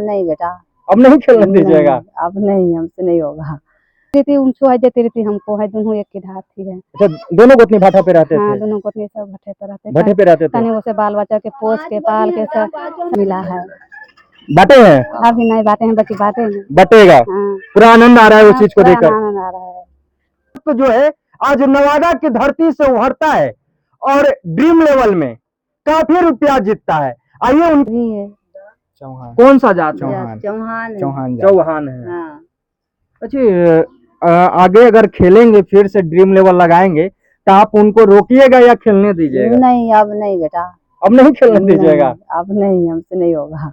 नहीं बेटा, अब नहीं खेलने दीजिएगा? अब नहीं, हमसे नहीं होगा। रीति उनको है, देती रीति हमको है, दोनों एक की धारती है। अच्छा, दोनों गोतनी भाटा पे रहते हाँ, थे? दोनों गोतनी सब भट्टे पर रहते भट्टे पे रहते थे? तने उसे बाल बच्चा के पोस के पाल के सब मिला है। बाटे हैं? अभी नहीं बाटे हैं, बच्ची बाटे हैं। बटेगा? हाँ, पूरा आनंद आ रहा है उस चीज को पूरा देखकर? आनंद आ रहा है। तो जो है आज नवादा की धरती से उभरता है और ड्रीम लेवल में काफी रुपया जीतता है। आइए भी है चौहान। कौन सा जात? चौहान। चौहान है। हाँ। अच्छा, आगे अगर खेलेंगे फिर से ड्रीम लेवल लगाएंगे तो आप उनको रोकिएगा या खेलने दीजिएगा? नहीं, अब नहीं बेटा, अब नहीं खेलने दीजिएगा? अब नहीं, हमसे नहीं होगा।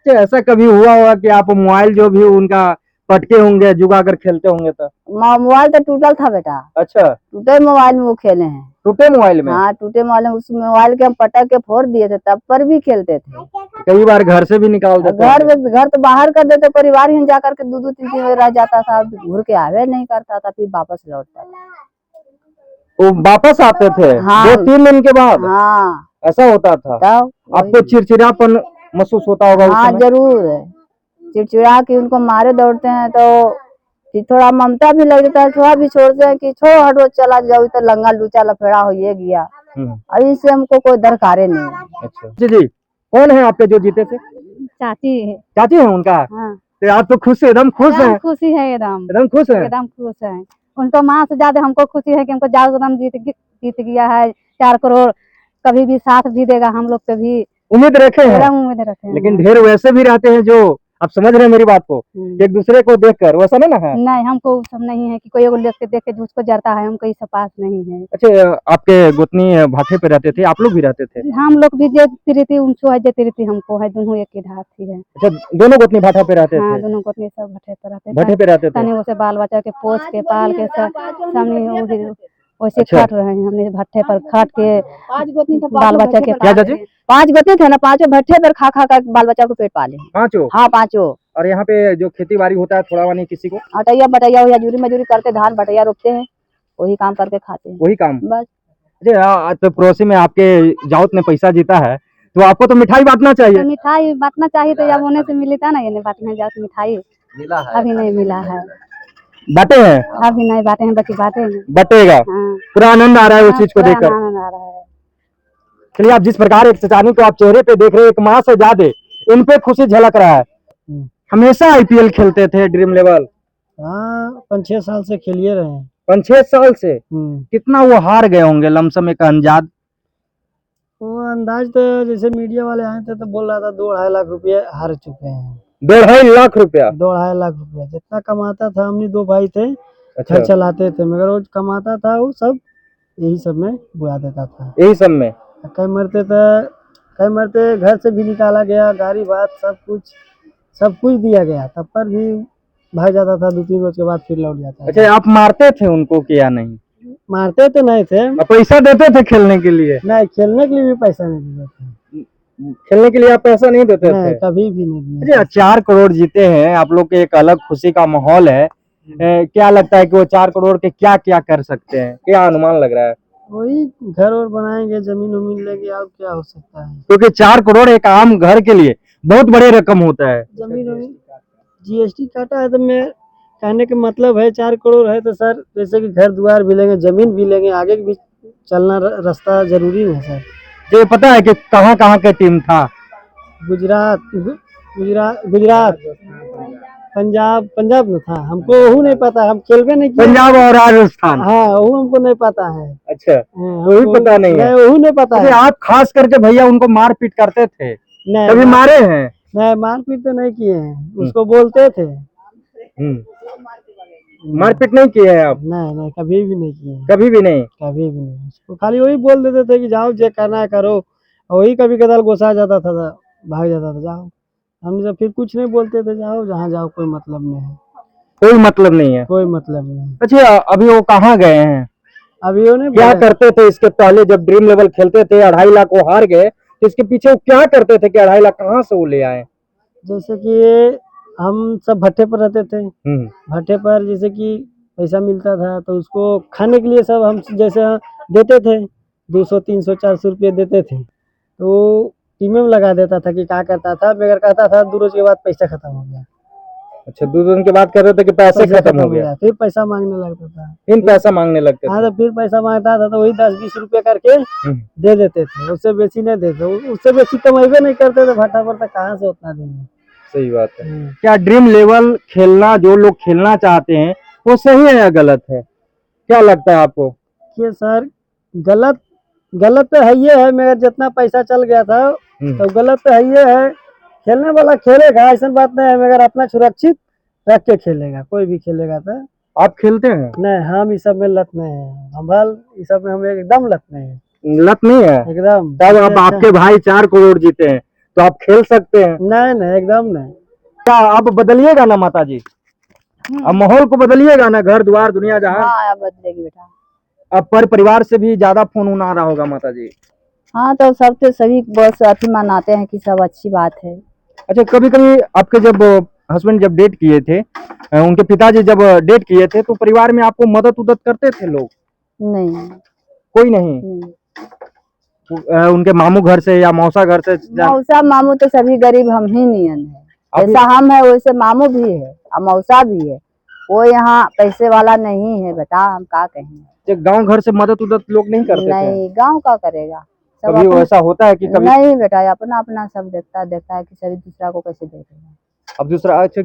अच्छा, ऐसा कभी हुआ होगा कि आप मोबाइल जो भी उनका पटके होंगे जुगा कर खेलते होंगे तो? मोबाइल तो टूटल था बेटा। अच्छा, टूटे मोबाइल में वो खेले हैं। टूटे मोबाइल में? हाँ, टूटे मोबाइल में, उस मोबाइल के हम पटक के फोड़ दिए थे, तब पर भी खेलते थे। कई बार घर से भी निकाल देते? घर तो बाहर कर देते, परिवार ही जा करके 2-2 3-3 बजे रह जाता था, घूर के आवे नहीं करता था, फिर वापस लौटता था। वो वापस आते थे? हाँ, 2-3 दिन के बाद? हाँ, ऐसा होता था? तब आपको चिड़चिड़ापन महसूस होता होगा? हाँ, जरूर है। चिड़चिड़ा के उनको मारे दौड़ते हैं तो फिर थोड़ा ममता भी लग जाता है, थोड़ा भी छोड़ते हैं कि छोड़ हटो, चला जाओ, तो लंगा लूचा लफड़ा हो ये गया। अभी इससे हमको कोई दरकारे नहीं है। अच्छा जी, कौन है आपके जो जीते थे? चाची है। चाची है उनका? हाँ। तो आप तो खुश, एकदम खुश है? खुशी है, एकदम खुश है? एकदम खुश है। उनको माँ से ज्यादा हमको खुशी है कि हमको जागरण जीत गया है। 4 करोड़ कभी भी साथ भी देगा, हम लोग पे भी उम्मीद रखे हैं। उम्मीद रखे हैं। लेकिन ढेर वैसे भी रहते हैं जो, आप समझ रहे हैं मेरी बात को, एक दूसरे को देखकर, वैसा नहीं ना है? नहीं, हमको सब नहीं है कि कोई एगो लेके देख के उसको जरता है, हमको ये सब पास नहीं है। अच्छा, आपके गोतनी भाटे पे रहते थे, आप लोग भी रहते थे? हम लोग भी देती रहती, उनको है देती रहती, हमको है, दोनों एक की धारती है। अच्छा, दोनों गोतनी भाटा पे रहते थे? हाँ, दोनों गोतनी सब भट्टे पे रहते थे। भट्टे पे रहते थे? तने उसे बाल बच्चा के पोस के पाल के सब सामने वैसे अच्छा। खाट रहे हैं, हमने भट्टे पर खाट के बाल बच्चा के। क्या चाची? 5 गोतनी थे ना, 5 भट्टे पर खा खा कर बाल बच्चा को पेट पाले। 5? हाँ, 5। और यहाँ पे जो खेती बाड़ी होता है थोड़ा नहीं किसी को? अटैया बटैया या मजूरी मजूरी करते, धान बटैया रोपते हैं, वही काम करके खाते हैं। वही काम बस। अच्छा, तो पड़ोसी में आपके जाउत ने पैसा जीता है तो आपको तो मिठाई बांटना चाहिए? तो मिठाई बांटना चाहिए, तो जब होने से मिलता ना, ये बांटने जाओ मिठाई मिला है? अभी नहीं मिला है। बाटे हैं? अभी नहीं बाटे हैं, बच्ची बाटे हैं। बटेगा? हाँ। पूरा आनंद आ रहा है उस चीज को देखकर? आनंद आ रहा है। चलिए, आप जिस प्रकार एक सचानी को आप चेहरे पे देख रहे हैं, एक माँ से ज्यादा इन पे खुशी झलक रहा है। हमेशा आईपीएल खेलते थे ड्रीम लेवल? हाँ, 5-6 साल से खेलिए रहे हैं। 5-6 साल से? कितना वो हार गए होंगे लमसम एक अंदाज? वो अंदाज तो जैसे मीडिया वाले आए थे तो बोल रहा था 2-2.5 लाख रुपए हार चुके हैं। 2.5 लाख रुपया? 2.5 लाख रुपया जितना कमाता था, हमने 2 भाई थे। अच्छा। घर चलाते थे, मगर वो कमाता था वो सब यही सब में बुला देता था। यही सब में? कई मरते थे, कई मरते घर से भी निकाला गया, गाड़ी बात सब कुछ दिया गया, तब पर भी भाग जाता था। 2-3 रोज के बाद फिर लौट जाता। अच्छा, आप मारते थे उनको कि या नहीं? मारते तो नहीं थे। पैसा देते थे खेलने के लिए? नहीं, खेलने के लिए भी पैसा नहीं देते थे। खेलने के लिए आप पैसा नहीं देते थे? कभी भी नहीं। अच्छा, 4 करोड़ जीते हैं आप लोग के, एक अलग खुशी का माहौल है। क्या लगता है कि वो 4 करोड़ के क्या क्या कर सकते हैं, क्या अनुमान लग रहा है? वही घर और बनाएंगे, जमीन उमीन लेंगे, और क्या हो सकता है। क्योंकि 4 करोड़ एक आम घर के लिए बहुत बड़ी रकम होता है। जमीन उमीन जीएसटी काटा है, तो मैं कहने का मतलब है 4 करोड़ है तो सर, जैसे कि घर द्वार भी लेंगे, जमीन भी लेंगे, आगे भी चलना रास्ता जरूरी है सर। जो पता है कि कहाँ कहाँ के टीम था? गुजरात, पंजाब में था। हमको वो नहीं पता, हम खेलवे नहीं किया। पंजाब और राजस्थान? हाँ, वो हमको नहीं पता है। अच्छा, वही पता नहीं है? वो नहीं पता है। आप खास करके भैया उनको मारपीट करते थे? नहीं, कभी मारे हैं? नहीं, मारपीट तो नहीं किए हैं, उसको बोलते थे। मारपीट नहीं किए हैं आप? नहीं, कभी भी नहीं किए। कभी भी नहीं? कभी भी नहीं। उसको खाली वही बोल देते थे कि जाओ जे करना है करो, वही कभी कदाल गुस्सा जाता था, भाग जाता था, जाओ। हम जब फिर कुछ नहीं बोलते थे, जाओ जहाँ जाओ, कोई मतलब नहीं है। कोई मतलब नहीं है? कोई मतलब नहीं। अच्छा, अभी वो कहाँ गए हैं? अभी वो क्या करते थे इसके पहले जब ड्रीम लेवल खेलते थे? 2.5 लाख वो हार गए, तो इसके पीछे वो क्या करते थे कि 2.5 लाख कहाँ से वो ले आए? जैसे कि हम सब भट्टे पर रहते थे। भट्टे पर जैसे कि पैसा मिलता था तो उसको खाने के लिए सब हम जैसे देते थे, 200, 300, 400 रुपये देते थे। तो टीमें में लगा देता था कि क्या करता था, मगर कहता था 2 रोज के बाद पैसा खत्म हो गया। अच्छा 2 दिन के बाद कह रहे थे कि पैसे खत्म हो गया, फिर पैसा मांगने लगता था। फिर पैसा मांगने लगते हाँ थे। तो फिर पैसा मांगता था तो वही 10-20 रुपए करके दे देते थे, उससे बेसी नहीं देते। उससे बेसी कमाइबे नहीं करते थे, भट्टा पर कहाँ से उतना देंगे। सही बात है। क्या ड्रीम लेवल खेलना जो लोग खेलना चाहते हैं वो सही है या गलत है, क्या लगता है आपको? कि सर गलत तो है ये है, मगर जितना पैसा चल गया था तो गलत तो है ये है। खेलने वाला खेलेगा, ऐसा बात नहीं है, मगर अपना सुरक्षित रख के खेलेगा, कोई भी खेलेगा। तो आप खेलते हैं? नहीं, हम इस सब में लत नहीं है, हम इस सब में हम एकदम लत नहीं है। लत नहीं है एकदम। तब अब आपके भाई 4 करोड़ जीते हैं तो आप खेल सकते हैं? नहीं एकदम नहीं। क्या आप बदलिएगा ना माता जी, अब माहौल को बदलिएगा ना, घर द्वार दुनिया जहाँ। हाँ बदलेगी बेटा। अब पर परिवार से भी ज्यादा फोन उन आ रहा होगा माता जी। हाँ तो सब तो सभी बस अति मनाते हैं कि सब अच्छी बात है। अच्छा कभी कभी आपके जब हस्बैंड जब डेट किए थे, उनके पिताजी जब डेट किए थे तो परिवार में आपको मदद उदद करते थे लोग? नहीं कोई नहीं। उनके मामू घर से या मौसा घर से? मौसा मामू तो सभी गरीब हम ही नियन है, जैसा हम है वैसे मामू भी है और मौसा भी है। वो यहाँ पैसे वाला नहीं है बेटा, हम क्या कहें। गांव घर से मदद उदद लोग नहीं करते? नहीं, गांव का करेगा। कभी ऐसा होता है कि कभी? नहीं बेटा, अपना अपना सब देखता है कि सभी दूसरा को कैसे देखेगा। अब दूसरा अच्छा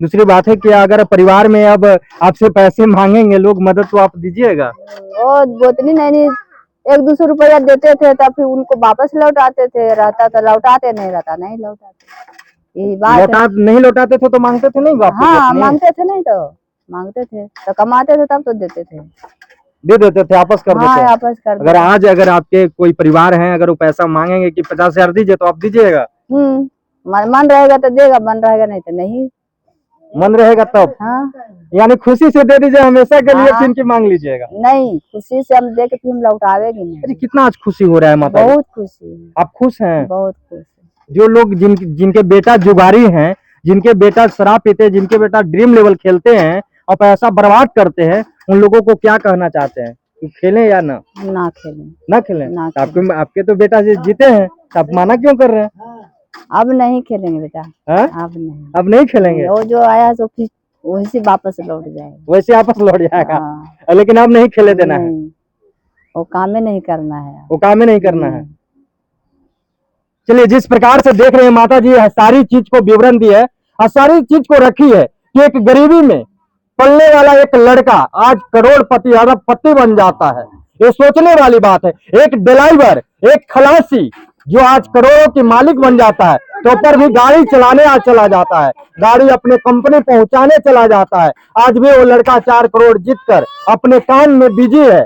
दूसरी बात है कि अगर परिवार में अब आपसे पैसे मांगेंगे लोग मदद तो आप दीजिएगा? वो गोतनी नहीं 1-200 रुपया देते थे तब फिर उनको वापस लौटाते थे, रहता तो लौटाते, नहीं रहता नहीं लौटाते। यही बात नहीं लौटाते थे तो मांगते थे नहीं वापस? हाँ मांगते थे, नहीं तो मांगते थे तो कमाते थे तब तो देते थे, दे देते थे, वापस कर देते थे। वापस कर अगर आज अगर आपके कोई परिवार है अगर वो पैसा मांगेंगे कि 50,000 दीजिए तो आप दीजिएगा? मन रहेगा तो देगा, मन रहेगा नहीं तो नहीं। मन रहेगा तब? हाँ यानी खुशी से दे दीजिए हमेशा के लिए, फिर की मांग लीजिएगा? नहीं, खुशी से हम दे के फिर हम लौटावेगी नहीं। अरे कितना आज खुशी हो रहा है माता? बहुत खुशी। आप खुश हैं? बहुत खुश। जो लोग जिनके बेटा जुगारी हैं, जिनके बेटा शराब पीते, जिनके बेटा ड्रीम लेवल खेलते हैं और पैसा बर्बाद करते हैं, उन लोगों को क्या कहना चाहते हैं कि खेलें या ना खेलें? ना खेलें। आपके तो बेटा जीते हैं, आप माना क्यों कर रहे हैं? अब नहीं खेलेंगे बेटा। अब नहीं खेलेंगे। वो जो आया तो फिर वैसे वापस लौट जाएगा। वैसे वापस लौट जाएगा। लेकिन अब नहीं खेले देना है, वो काम में नहीं करना है, वो काम में नहीं करना है। चलिए, जिस प्रकार से देख रहे हैं माता जी सारी चीज को विवरण दी है और सारी चीज को रखी है कि एक गरीबी में पलने वाला एक लड़का आज करोड़पति अरबपति बन जाता है, ये सोचने वाली बात है। एक ड्राइवर, एक खलासी जो आज करोड़ों की मालिक बन जाता है तो पर भी गाड़ी चलाने आज चला जाता है, गाड़ी अपने कंपनी पहुंचाने चला जाता है। आज भी वो लड़का 4 करोड़ जीतकर अपने काम में बिजी है।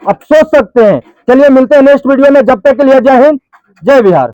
आप सोच सकते हैं। चलिए मिलते हैं नेक्स्ट वीडियो में, जब तक के लिए जय हिंद जय बिहार।